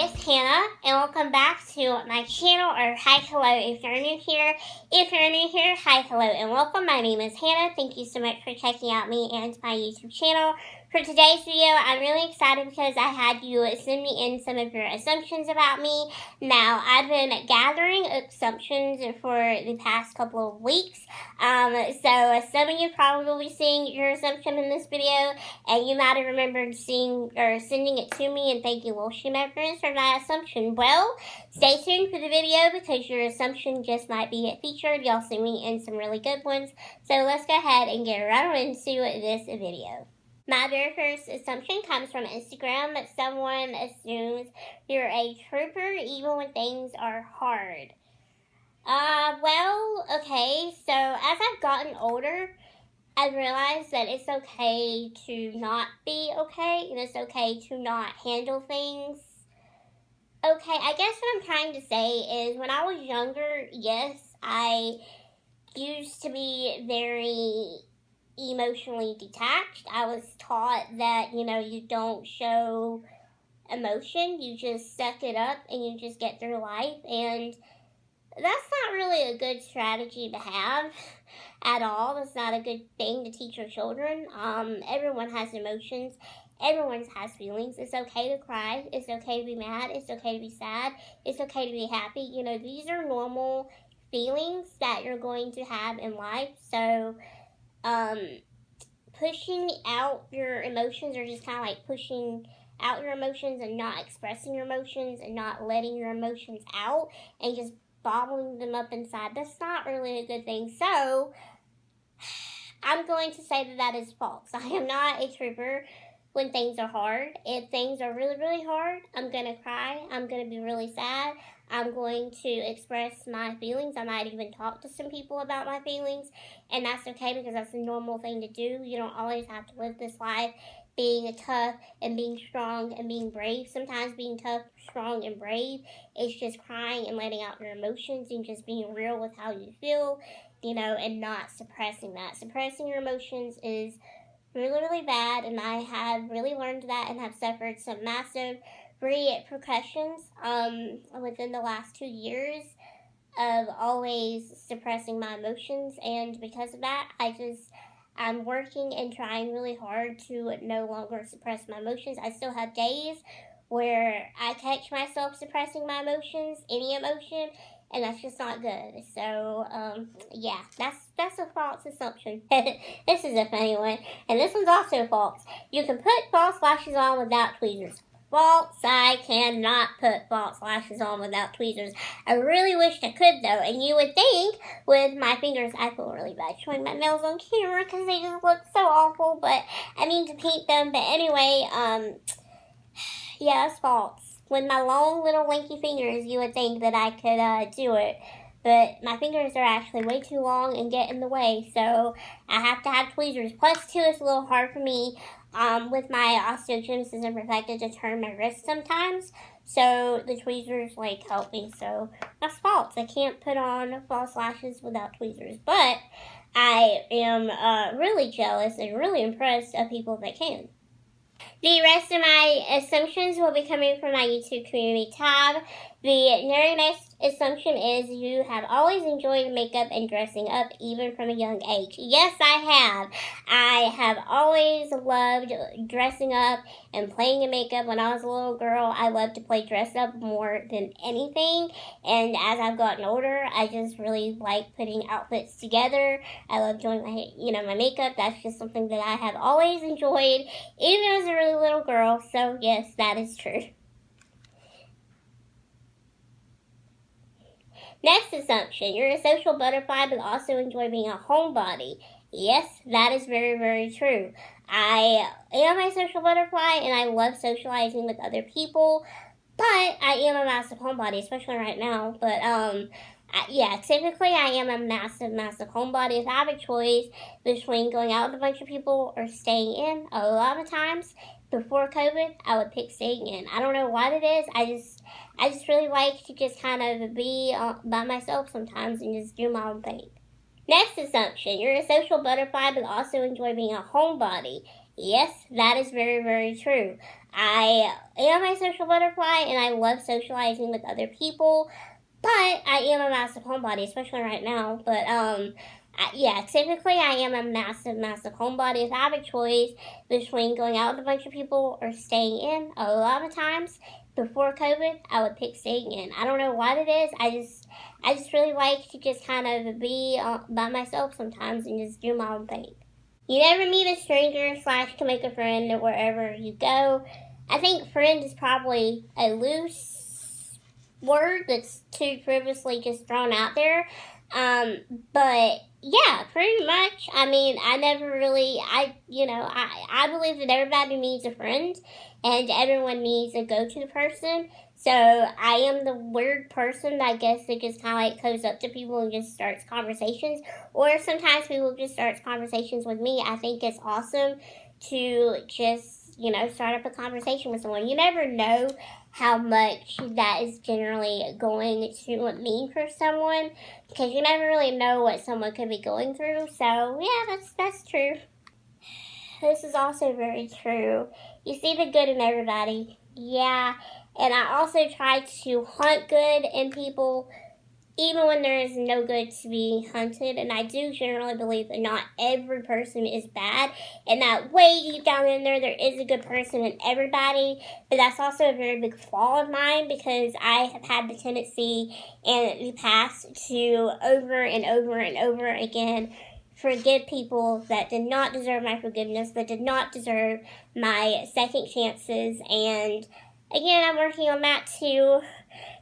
it's Hannah, and welcome back to my channel, or hi, hello, if you're new here. If you're new here, hi, hello, and welcome. My name is Hannah. Thank you so much for checking out me and my YouTube channel. For today's video, I'm really excited because I had you send me in some of your assumptions about me. Now, I've been gathering assumptions for the past couple of weeks, so some of you probably will be seeing your assumption in this video, and you might have remembered seeing or sending it to me, and thank you, little shoemakers, for my assumption. Well, stay tuned for the video because your assumption just might be featured. Y'all see me in some really good ones, so let's go ahead and get right on into this video. My very first assumption comes from Instagram that someone assumes you're a trooper even when things are hard. Well, okay, so as I've gotten older, I've realized that it's okay to not be okay, and it's okay to not handle things okay. I guess what I'm trying to say is when I was younger, yes, I used to be very emotionally detached. I was taught that, you don't show emotion, you just suck it up and you just get through life, and that's not really a good strategy to have at all. It's not a good thing to teach your children. Everyone has emotions. Everyone has feelings. It's okay to cry. It's okay to be mad. It's okay to be sad. It's okay to be happy. These are normal feelings that you're going to have in life. So, pushing out your emotions, or just kind of like pushing out your emotions and not expressing your emotions and not letting your emotions out and just bottling them up inside, that's not really a good thing. So I'm going to say that is false. I am not a trooper when things are hard. If things are really, really hard, I'm going to cry. I'm going to be really sad. I'm going to express my feelings. I might even talk to some people about my feelings, and that's okay because that's a normal thing to do. You don't always have to live this life being tough and being strong and being brave. Sometimes being tough, strong, and brave is just crying and letting out your emotions and just being real with how you feel, and not suppressing that. Suppressing your emotions is really, really bad, and I have really learned that and have suffered some massive repercussions within the last 2 years of always suppressing my emotions, and because of that, I'm working and trying really hard to no longer suppress my emotions. I still have days where I catch myself suppressing my emotions, any emotion, and that's just not good. So, yeah, that's a false assumption. This is a funny one, and this one's also false. You can put false lashes on without tweezers. False. I cannot put false lashes on without tweezers. I really wish I could, though, and you would think with my fingers, I feel really bad showing my nails on camera because they just look so awful, but I mean to paint them. But anyway, yeah, it's false. With my long, little, lanky fingers, you would think that I could do it. But my fingers are actually way too long and get in the way, so I have to have tweezers. Plus, too, it's a little hard for me with my osteogenesis imperfecta to turn my wrist sometimes. So the tweezers, help me. So that's false. I can't put on false lashes without tweezers. But I am really jealous and really impressed of people that can. The rest of my assumptions will be coming from my YouTube community tab. The very next assumption is you have always enjoyed makeup and dressing up, even from a young age. Yes, I have. I have always loved dressing up and playing in makeup. When I was a little girl, I loved to play dress up more than anything. And as I've gotten older, I just really like putting outfits together. I love doing my makeup. That's just something that I have always enjoyed, even as a really little girl. So yes, that is true. Next assumption, you're a social butterfly but also enjoy being a homebody. Yes, that is very, very true. I am a social butterfly and I love socializing with other people, but I am a massive homebody, especially right now. But yeah, typically I am a massive, massive homebody. If I have a choice between going out with a bunch of people or staying in, a lot of times before COVID, I would pick staying in. I don't know what it is. I just really like to just kind of be by myself sometimes and just do my own thing. Next assumption, you're a social butterfly but also enjoy being a homebody. Yes, that is very, very true. I am a social butterfly, and I love socializing with other people, but I am a massive homebody, especially right now. But yeah, typically I am a massive, massive homebody. If I have a choice between going out with a bunch of people or staying in, a lot of times before COVID, I would pick staying in. I don't know what it is. I just really like to just kind of be by myself sometimes and just do my own thing. You never meet a stranger / to make a friend wherever you go. I think friend is probably a loose word that's too frivolously just thrown out there. But yeah, pretty much. I mean, I never really, I believe that everybody needs a friend and everyone needs a go-to person. So I am the weird person, I guess, that just kind of like goes up to people and just starts conversations. Or sometimes people just starts conversations with me. I think it's awesome to just, start up a conversation with someone. You never know how much that is generally going to mean for someone, because you never really know what someone could be going through. So yeah, that's true. This is also very true. You see the good in everybody. Yeah. And I also try to hunt good in people, even when there is no good to be hunted. And I do generally believe that not every person is bad, and that way deep down in there is a good person in everybody. But that's also a very big flaw of mine, because I have had the tendency in the past to over and over and over again forgive people that did not deserve my forgiveness, that did not deserve my second chances. And again, I'm working on that too.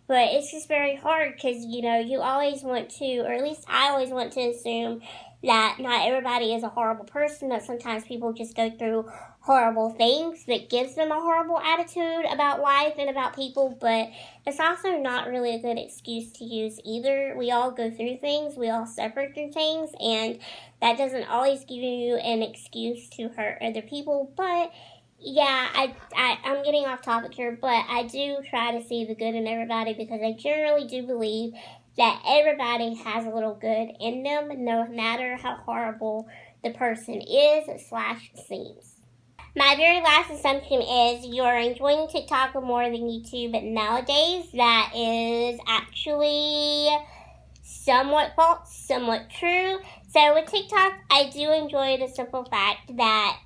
But it's just very hard, because, you always want to, or at least I always want to assume that not everybody is a horrible person, that sometimes people just go through horrible things that gives them a horrible attitude about life and about people. But it's also not really a good excuse to use either. We all go through things, we all suffer through things, and that doesn't always give you an excuse to hurt other people. But yeah, I'm getting off topic here, but I do try to see the good in everybody, because I generally do believe that everybody has a little good in them, no matter how horrible the person is / seems. My very last assumption is you're enjoying TikTok more than YouTube nowadays. That is actually somewhat false, somewhat true. So with TikTok, I do enjoy the simple fact that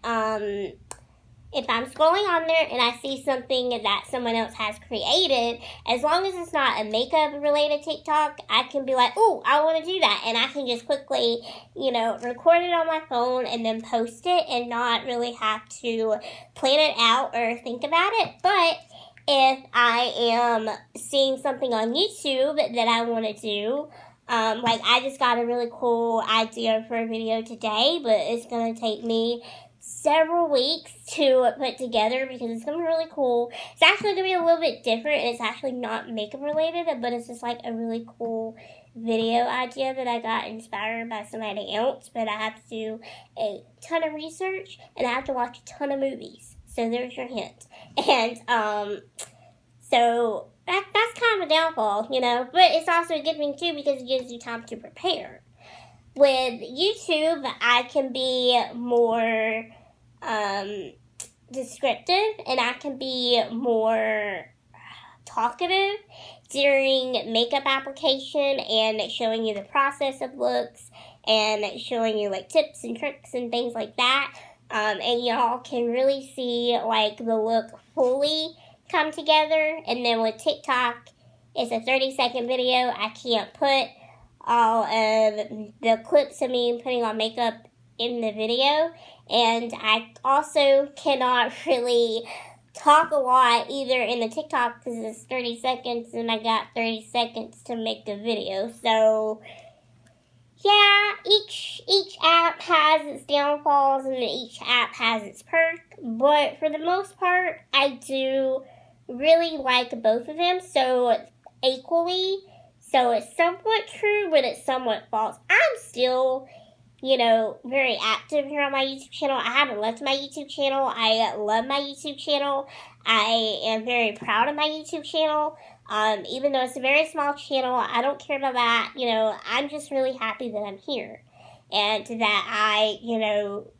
if I'm scrolling on there and I see something that someone else has created, as long as it's not a makeup-related TikTok, I can be like, oh, I want to do that. And I can just quickly, record it on my phone and then post it, and not really have to plan it out or think about it. But if I am seeing something on YouTube that I want to do, like I just got a really cool idea for a video today, but it's going to take me several weeks to put together, because it's going to be really cool. It's actually going to be a little bit different, and it's actually not makeup related, but it's just like a really cool video idea that I got inspired by somebody else. But I have to do a ton of research, and I have to watch a ton of movies. So there's your hint. And so that's kind of a downfall, but it's also a good thing too, because it gives you time to prepare. With YouTube, I can be more descriptive, and I can be more talkative during makeup application, and showing you the process of looks, and showing you like tips and tricks and things like that. And y'all can really see like the look fully come together. And then with TikTok, it's a 30-second video. I can't put all of the clips of me putting on makeup in the video, and I also cannot really talk a lot either in the TikTok, because it's 30 seconds and I got 30 seconds to make the video. So yeah, each app has its downfalls, and each app has its perks, but for the most part I do really like both of them so equally. So it's somewhat true, but it's somewhat false. I'm still, very active here on my YouTube channel. I haven't left my YouTube channel. I love my YouTube channel. I am very proud of my YouTube channel. Even though it's a very small channel, I don't care about that. I'm just really happy that I'm here, and that I,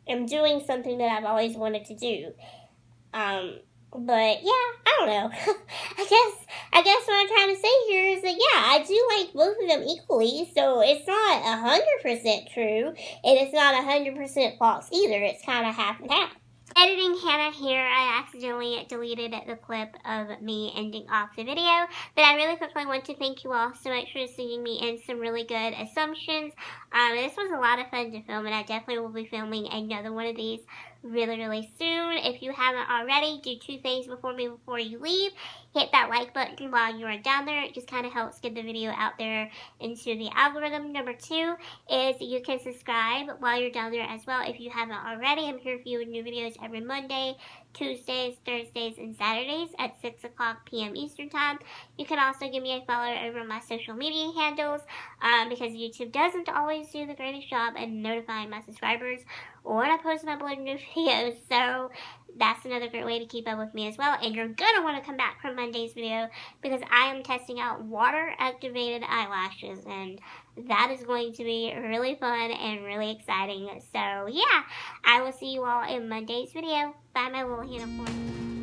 am doing something that I've always wanted to do. But yeah, I don't know. I guess what I'm trying to say here is that yeah, I do like both of them equally. So it's not 100% true, and it's not 100% false either. It's kind of half and half. Editing Hannah here, I accidentally deleted the clip of me ending off the video, but I really quickly want to thank you all so much for sending me in some really good assumptions. This was a lot of fun to film, and I definitely will be filming another one of these really soon. If you haven't already, do two things before you leave. Hit that like button while you are down there. It just kind of helps get the video out there into the algorithm. Number two is you can subscribe while you're down there as well if you haven't already. I'm here for you with new videos every Monday, Tuesdays, Thursdays, and Saturdays at 6 o'clock p.m. Eastern Time. You can also give me a follow over my social media handles because YouTube doesn't always do the greatest job at notifying my subscribers when I post and upload new videos. So that's another great way to keep up with me as well. And you're going to want to come back for Monday's video because I am testing out water-activated eyelashes. And that is going to be really fun and really exciting. So yeah, I will see you all in Monday's video. Bye, my little unicorn.